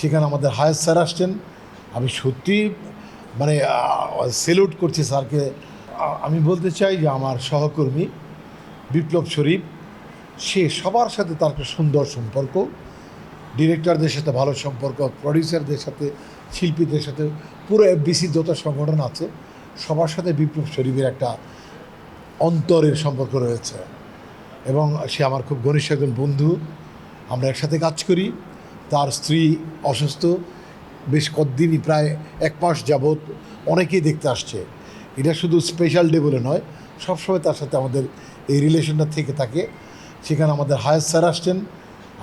সেখানে আমাদের higher sir আসছেন। আমি সত্যি মানে সেলুট করছি স্যারকে। আমি বলতে চাই যে আমার সহকর্মী বিপ্লব শরীফ, সে সবার সাথে তার একটা সুন্দর সম্পর্ক, ডিরেক্টরদের সাথে ভালো সম্পর্ক, প্রডিউসারদের সাথে, শিল্পীদের সাথে, পুরো এফবিসি যত সংগঠন আছে সবার সাথে বিপ্লব শরীফের একটা অন্তরের সম্পর্ক রয়েছে এবং সে আমার খুব ঘনিষ্ঠ একজন বন্ধু। আমরা একসাথে কাজ করি। তার স্ত্রী অসুস্থ, বেশ কতদিনই প্রায় 1 মাস যাবৎ অনেকেই দেখতে আসছে। এটা শুধু স্পেশাল ডে বলে নয়, সবসময় তার সাথে আমাদের এই রিলেশনটা থেকে থাকে। সেখানে আমাদের হায়ার স্যার আসছেন।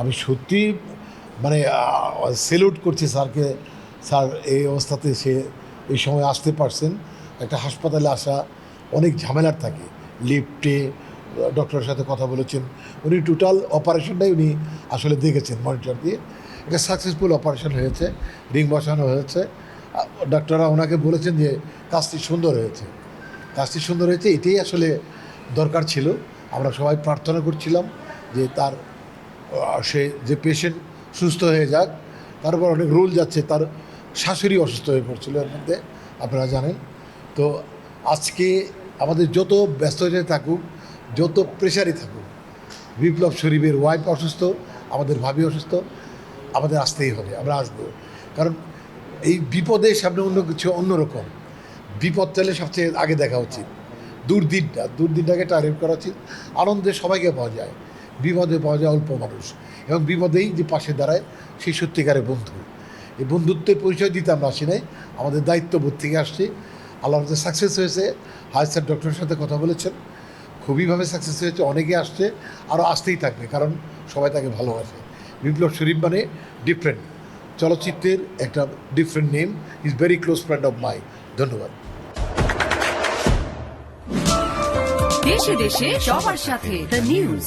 আমি সত্যি মানে সেলুট করছি স্যারকে। স্যার এই অবস্থাতে সে এই সময় আসতে পারছেন। একটা হাসপাতালে আসা অনেক ঝামেলার থাকে, লিফটে ডক্টরের সাথে কথা বলেছেন। উনি টোটাল অপারেশনটাই উনি আসলে দেখেছেন মনিটর দিয়ে। একটা সাকসেসফুল অপারেশন হয়েছে, রিং বসানো হয়েছে। ডাক্তাররা ওনাকে বলেছেন যে কাজটি সুন্দর হয়েছে, কাজটি সুন্দর হয়েছে, এটাই আসলে দরকার ছিল। আমরা সবাই প্রার্থনা করছিলাম যে তার সে যে পেশেন্ট সুস্থ হয়ে যাক। তারপর অনেক রোল যাচ্ছে, তার শাশুড়ি অসুস্থ হয়ে পড়ছিল এর মধ্যে, আপনারা জানেন। তো আজকে আমাদের যত ব্যস্ততায় থাকুক, যত প্রেশারই থাকুক, বিপ্লব শরীফের ওয়াইফ অসুস্থ, আমাদের ভাবি অসুস্থ, আমাদের আসতেই হবে, আমরা আসবো। কারণ এই বিপদের সামনে অন্য কিছু অন্যরকম। বিপদ চাইলে সবচেয়ে আগে দেখা উচিত, দুর্দিনটাকে টার্গেট করা উচিত। আনন্দে সবাইকে পাওয়া যায়, বিপদে পাওয়া যায় অল্প মানুষ, এবং বিপদেই যে পাশে দাঁড়ায় সেই সত্যিকারের বন্ধু। এই বন্ধুত্বের পরিচয় দিতে আমরা আসি নাই, আমাদের দায়িত্ববোধ থেকে আসছি। আল্লাহর মধ্যে সাকসেস হয়েছে। হায়ার স্যার ডক্টরের সাথে কথা বলেছেন, খুবইভাবে সাকসেস হয়েছে। অনেকে আসছে, আরও আসতেই থাকবে, কারণ সবাই তাকে ভালোবাসে। বিপ্লব শরীফ মানে ডিফারেন্ট, চলচ্চিত্রের একটা different name. Is very close friend of my. ধন্যবাদ। দেশে দেশে সবার সাথে দ্য নিউজ।